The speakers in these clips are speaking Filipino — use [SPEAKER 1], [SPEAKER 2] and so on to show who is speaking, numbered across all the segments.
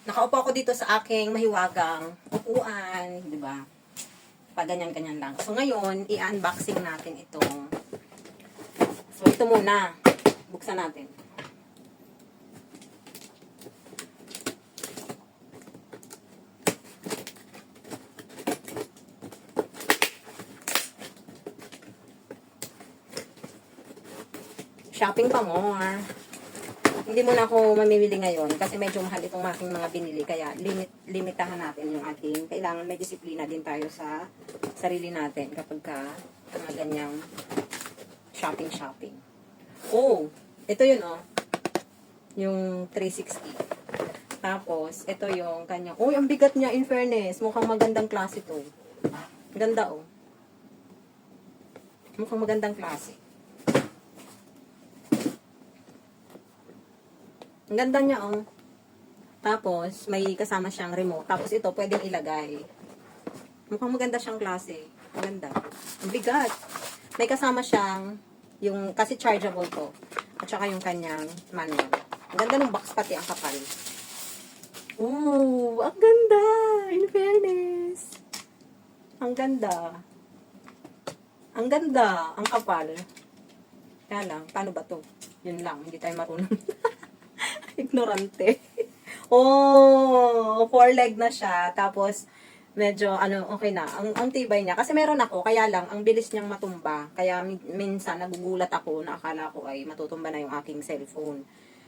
[SPEAKER 1] Nakaupo ako dito sa aking mahiwagang upuan, di ba? Pa ganyan-ganyan lang. So ngayon, i-unboxing natin itong. So ito muna. Buksan natin. Shopping pa more. Hindi muna ako mamimili ngayon kasi medyo mahal itong aking mga binili. Kaya limitahan natin yung ating. Kailangan may disiplina din tayo sa sarili natin kapag ka mga ganyang shopping. Oh, ito yun oh. Yung 360. Tapos, ito yung kanyang. Oh, ang bigat niya in fairness. Mukhang magandang klase to. Ganda oh. Mukhang magandang klase. Ang ganda niya, oh. Tapos, may kasama siyang remote. Tapos, ito, pwedeng ilagay. Mukhang maganda siyang klase. Maganda. Ang bigat. May kasama siyang, kasi chargeable to. At saka yung kanyang manual. Ang ganda ng box pati, ang kapal. Ooh, ang ganda! In fairness. Ang ganda. Ang ganda. Ang kapal. Kaya lang, paano ba to? Yun lang, hindi tayo marunong. Ignorante. Oh, 4-leg na siya. Tapos, medyo, okay na. Ang tibay niya. Kasi meron ako, kaya lang, ang bilis niyang matumba. Kaya minsan, nagugulat ako na akala ko ay matutumba na yung aking cellphone.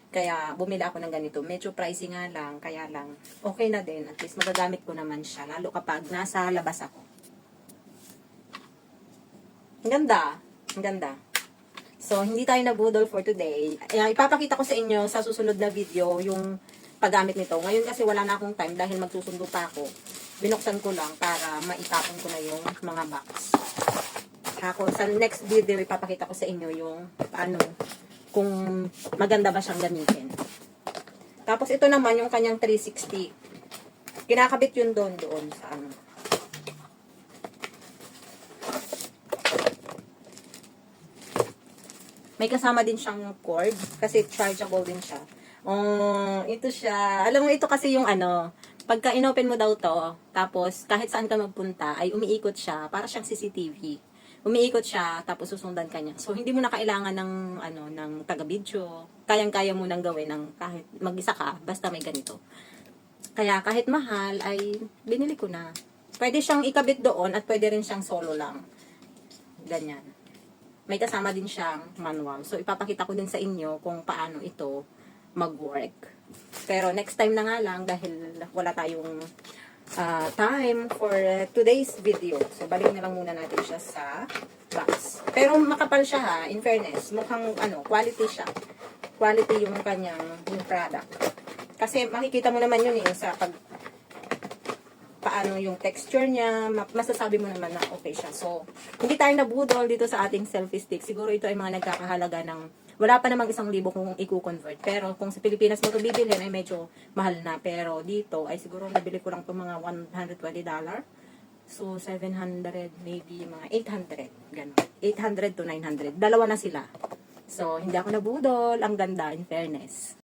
[SPEAKER 1] Kaya, bumili ako ng ganito. Medyo pricey nga lang, kaya lang, okay na din. At least, magagamit ko naman siya. Lalo kapag nasa labas ako. Ang ganda. Ang ganda. So, hindi tayo nabudol for today. Ipapakita ko sa inyo sa susunod na video yung paggamit nito. Ngayon kasi wala na akong time dahil magsusundo pa ako. Binuksan ko lang para maitapon ko na yung mga box. Sa next video, ipapakita ko sa inyo yung kung maganda ba siyang gamitin. Tapos ito naman yung kanyang 360. Kinakabit yun doon sa May kasama din siyang cord kasi chargeable din siya. Oh, ito siya. Alam mo, ito kasi yung pagka inopen mo daw to, tapos kahit saan ka magpunta, ay umiikot siya, para siyang CCTV. Umiikot siya, tapos susundan ka niya. So, hindi mo na kailangan ng taga-video. Kayang-kaya mo nang gawin ng kahit mag-isa ka, basta may ganito. Kaya kahit mahal, ay binili ko na. Pwede siyang ikabit doon at pwede rin siyang solo lang. Ganyan. May kasama din siyang manual. So, ipapakita ko din sa inyo kung paano ito mag-work. Pero, next time na nga lang dahil wala tayong time for today's video. So, balik na lang muna natin siya sa box. Pero, makapal siya ha, in fairness. Mukhang, quality siya. Quality yung kanyang product. Kasi, makikita mo naman yun sa paano yung texture niya, masasabi mo naman na okay siya. So, hindi tayo nabudol dito sa ating selfie stick. Siguro ito ay mga nagkakahalaga ng, wala pa namang 1,000 kung i-convert. Pero, kung sa Pilipinas mo ito bibilhin, ay medyo mahal na. Pero, dito, ay siguro nabili ko lang ito mga $120. So, 700, maybe mga 800. Ganun. 800 to 900. Dalawa na sila. So, hindi ako nabudol. Ang ganda, in fairness.